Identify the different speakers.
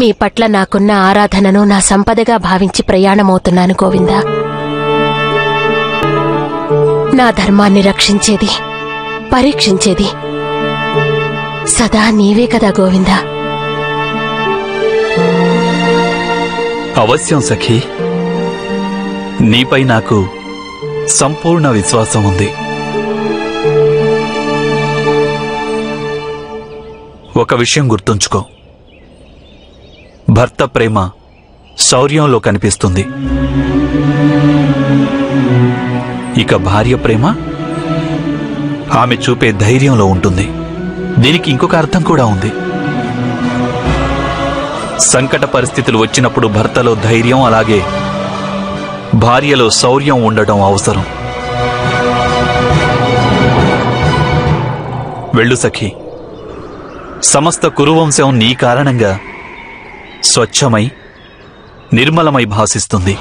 Speaker 1: మీ పట్ల నాకున్న ఆరాధనను నా సంపదగా భావించి ప్రయాణమవుతున్నాను గోవిందా. నా ధర్మాన్ని రక్షించేది, పరీక్షించేది సదా నీవే కదా గోవిందా.
Speaker 2: అవశ్యం సఖీ, నీపై నాకు సంపూర్ణ విశ్వాసం ఉంది. ఒక విషయం గుర్తుంచుకో, భర్త ప్రేమ శౌర్యంలో కనిపిస్తుంది, ఇక భార్య ప్రేమ ఆమె చూపే ధైర్యంలో ఉంటుంది. దీనికి ఇంకొక అర్థం కూడా ఉంది. సంకట పరిస్థితులు వచ్చినప్పుడు భర్తలో ధైర్యం, అలాగే భార్యలో శౌర్యం ఉండటం అవసరం. వెళ్ళు సఖీ, సమస్త కురువంశం నీ కారణంగా స్వచ్ఛమై నిర్మలమై భాసిస్తుంది.